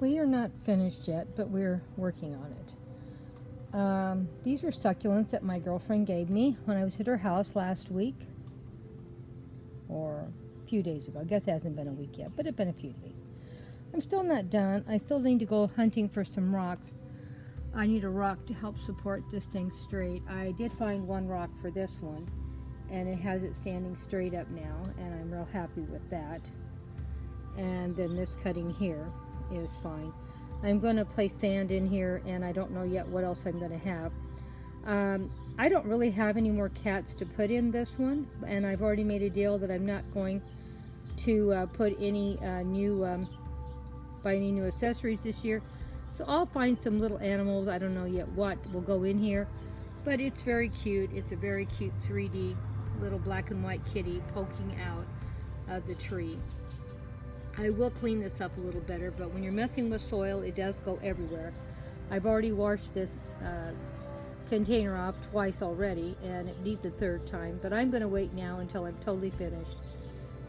We are not finished yet, but we're working on it. These are succulents that my girlfriend gave me when I was at her house last week, or a few days ago. I guess it hasn't been a week yet, but it's been a few days. I'm still not done. I still need to go hunting for some rocks. I need a rock to help support this thing straight. I did find one rock for this one, and it has it standing straight up now, and I'm real happy with that. And then this cutting here is fine. I'm going to place sand in here, and I don't know yet what else I'm going to have. I don't really have any more cats to put in this one, and I've already made a deal that I'm not going to put any buy any new accessories this year. So I'll find some little animals, I don't know yet what will go in here, but it's very cute. It's a very cute 3D little black and white kitty poking out of the tree. I will clean this up a little better, but when you're messing with soil, it does go everywhere. I've already washed this container off twice already, and it needs a third time, but I'm going to wait now until I'm totally finished.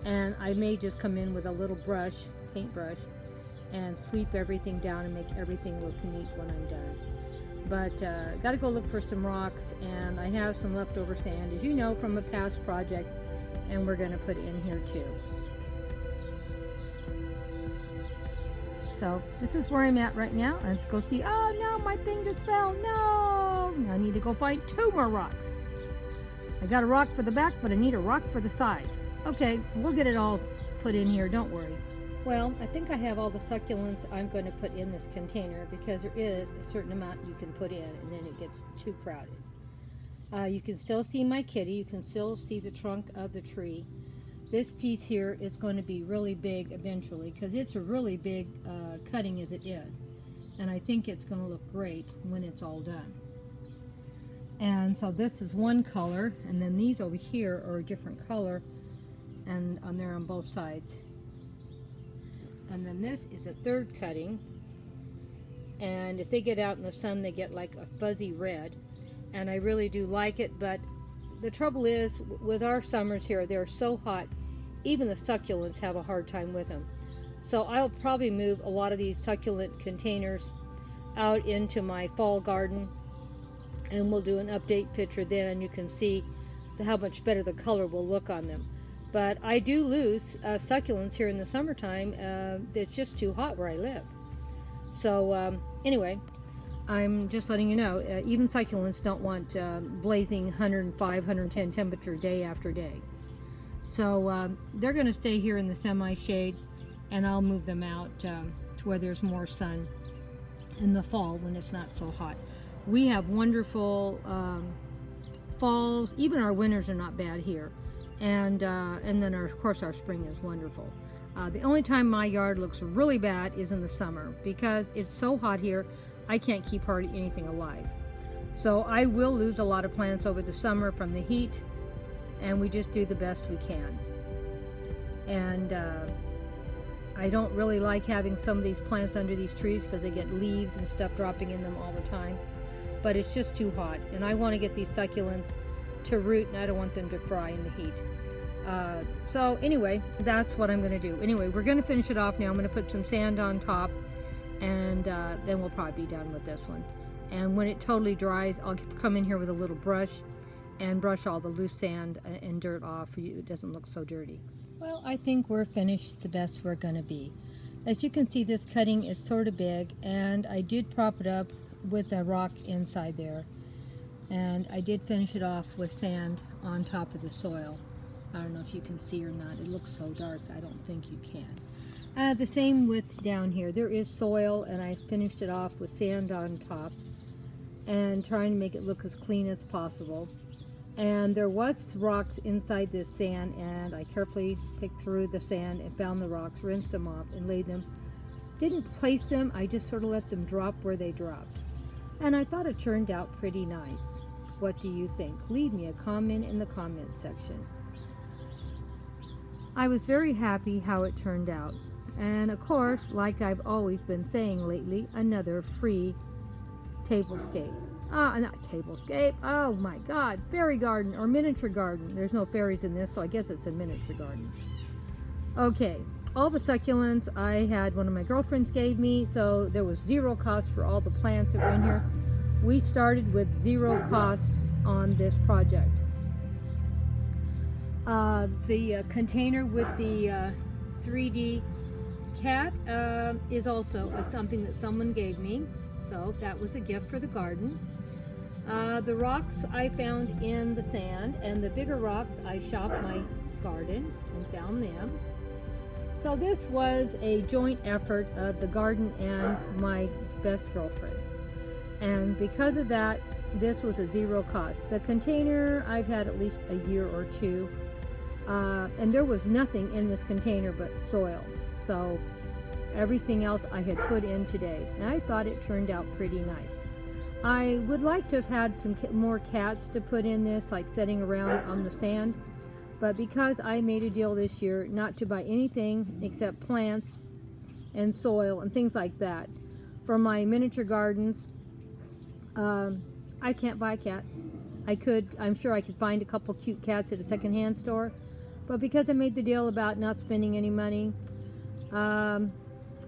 And I may just come in with a little brush, paintbrush, and sweep everything down and make everything look neat when I'm done. But got to go look for some rocks, and I have some leftover sand, as you know, from a past project, and we're going to put in here too. So this is where I'm at right now. Let's go see. Oh no, my thing just fell. No! Now I need to go find 2 more rocks. I got a rock for the back, but I need a rock for the side. Okay, we'll get it all put in here, don't worry. Well, I think I have all the succulents I'm going to put in this container, because there is a certain amount you can put in and then it gets too crowded. You can still see my kitty. You can still see the trunk of the tree. This piece here is going to be really big eventually, because it's a really big cutting as it is. And I think it's going to look great when it's all done. And so this is one color, and then these over here are a different color, and they're on both sides. And then this is a third cutting, and if they get out in the sun, they get like a fuzzy red, and I really do like it. But the trouble is, with our summers here, they're so hot, even the succulents have a hard time with them. So I'll probably move a lot of these succulent containers out into my fall garden, and we'll do an update picture then, and you can see how much better the color will look on them. But I do lose succulents here in the summertime. It's just too hot where I live. So anyway, I'm just letting you know, even succulents don't want blazing 105, 110 temperature day after day. So they're going to stay here in the semi-shade, and I'll move them out to where there's more sun in the fall when it's not so hot. We have wonderful falls. Even our winters are not bad here. And then of course our spring is wonderful. The only time my yard looks really bad is in the summer, because it's so hot here I can't keep hardly anything alive. So I will lose a lot of plants over the summer from the heat, and we just do the best we can. And I don't really like having some of these plants under these trees, because they get leaves and stuff dropping in them all the time, but it's just too hot, and I want to get these succulents to root, and I don't want them to fry in the heat. So anyway, that's what I'm going to do. Anyway, we're going to finish it off now. I'm going to put some sand on top, and then we'll probably be done with this one. And when it totally dries, I'll come in here with a little brush and brush all the loose sand and dirt off so it doesn't look so dirty. Well, I think we're finished the best we're going to be. As you can see, this cutting is sort of big, and I did prop it up with a rock inside there. And I did finish it off with sand on top of the soil. I don't know if you can see or not. It looks so dark, I don't think you can. The same with down here. There is soil, and I finished it off with sand on top and trying to make it look as clean as possible. And there was rocks inside this sand, and I carefully picked through the sand and found the rocks, rinsed them off, and laid them. Didn't place them, I just sort of let them drop where they dropped. And I thought it turned out pretty nice. What do you think? Leave me a comment in the comment section. I was very happy how it turned out. And of course, like I've always been saying lately, another free tablescape. Not tablescape. Oh my God. Fairy garden or miniature garden. There's no fairies in this, so I guess it's a miniature garden. Okay. All the succulents I had one of my girlfriends gave me, so there was zero cost for all the plants that were in here. We started with zero cost on this project. The container with the 3D cat is also something that someone gave me, so that was a gift for the garden. The rocks I found in the sand, and the bigger rocks I shopped my garden and found them. So this was a joint effort of the garden and my best girlfriend. And because of that, this was a zero cost. The container I've had at least a year or two. And there was nothing in this container but soil. So everything else I had put in today. And I thought it turned out pretty nice. I would like to have had some more cats to put in this, like sitting around on the sand. But because I made a deal this year not to buy anything except plants and soil and things like that for my miniature gardens, I can't buy a cat. I'm sure I could find a couple cute cats at a secondhand store. But because I made the deal about not spending any money, I'm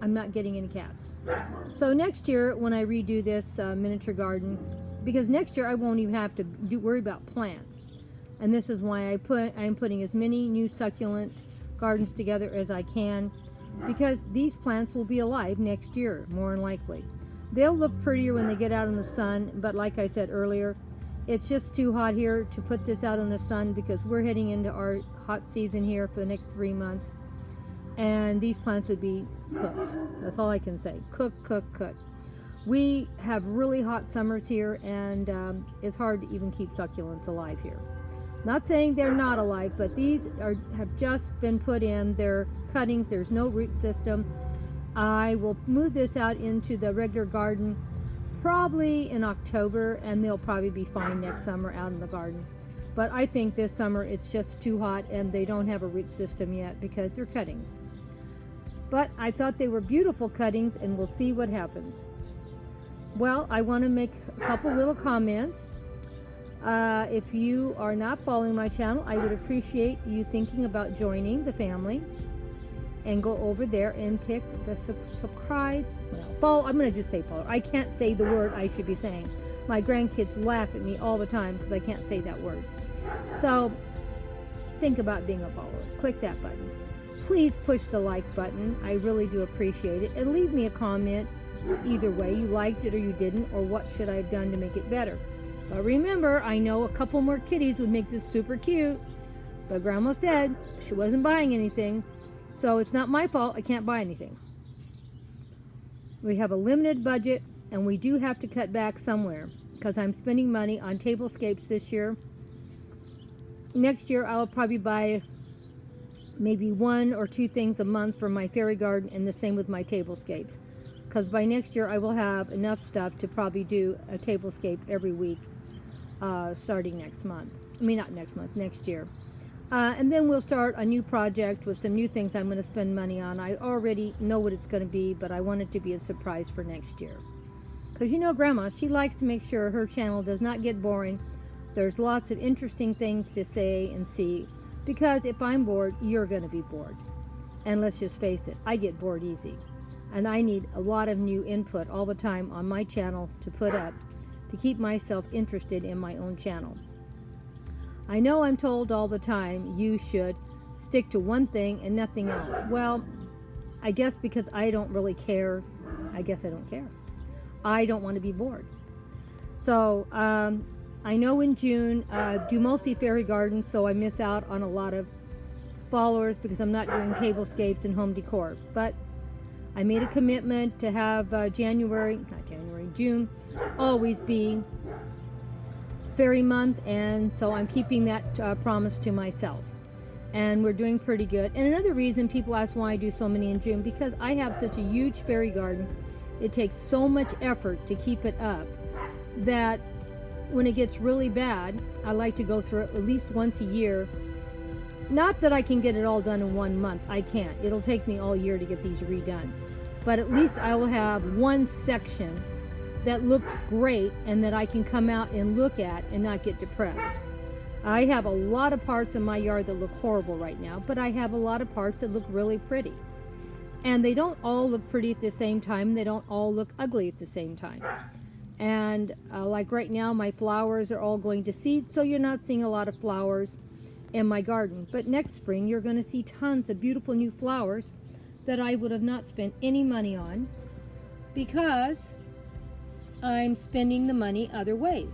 not getting any cats. So next year when I redo this miniature garden, because next year I won't even have to worry about plants. And this is why I'm putting as many new succulent gardens together as I can, because these plants will be alive next year, more than likely. They'll look prettier when they get out in the sun, but like I said earlier, it's just too hot here to put this out in the sun because we're heading into our hot season here for the next 3 months. And these plants would be cooked. That's all I can say. Cook, cook, cook. We have really hot summers here, and it's hard to even keep succulents alive here. Not saying they're not alive, but these have just been put in. They're cuttings. There's no root system. I will move this out into the regular garden probably in October, and they'll probably be fine next summer out in the garden. But I think this summer it's just too hot, and they don't have a root system yet because they're cuttings. But I thought they were beautiful cuttings, and we'll see what happens. Well, I want to make a couple little comments. If you are not following my channel, I would appreciate you thinking about joining the family and go over there and pick the subscribe. Well, follow. I'm going to just say follow. I can't say the word I should be saying. My grandkids laugh at me all the time because I can't say that word. So think about being a follower. Click that button. Please push the like button. I really do appreciate it. And leave me a comment either way. You liked it or you didn't, or what should I have done to make it better. But remember, I know a couple more kitties would make this super cute. But Grandma said she wasn't buying anything. So it's not my fault I can't buy anything. We have a limited budget, and we do have to cut back somewhere because I'm spending money on tablescapes this year. Next year I'll probably buy maybe 1 or 2 things a month for my fairy garden, and the same with my tablescapes. Because by next year I will have enough stuff to probably do a tablescape every week starting next month. I mean, not next month, next year. And then we'll start a new project with some new things I'm going to spend money on. I already know what it's going to be, but I want it to be a surprise for next year. Because you know Grandma, she likes to make sure her channel does not get boring. There's lots of interesting things to say and see. Because if I'm bored, you're going to be bored. And let's just face it, I get bored easy. And I need a lot of new input all the time on my channel to put up to keep myself interested in my own channel. I know I'm told all the time you should stick to one thing and nothing else. Well, I guess because I don't really care, I guess I don't care. I don't want to be bored. So I know in June I do mostly fairy gardens, so I miss out on a lot of followers because I'm not doing tablescapes and home decor. But I made a commitment to have June always be fairy month, and so I'm keeping that promise to myself. And we're doing pretty good. And another reason people ask why I do so many in June, because I have such a huge fairy garden. It takes so much effort to keep it up that when it gets really bad, I like to go through it at least once a year. Not that I can get it all done in 1 month. I can't. It'll take me all year to get these redone. But at least I will have one section that looks great and that I can come out and look at and not get depressed. I have a lot of parts in my yard that look horrible right now, but I have a lot of parts that look really pretty. And they don't all look pretty at the same time. They don't all look ugly at the same time. And like right now, my flowers are all going to seed, so you're not seeing a lot of flowers in my garden. But next spring, you're going to see tons of beautiful new flowers that I would have not spent any money on because I'm spending the money other ways.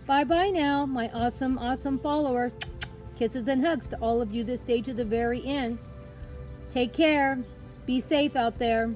Bye-bye now, my awesome, awesome follower. Kisses and hugs to all of you that stayed to the very end. Take care. Be safe out there.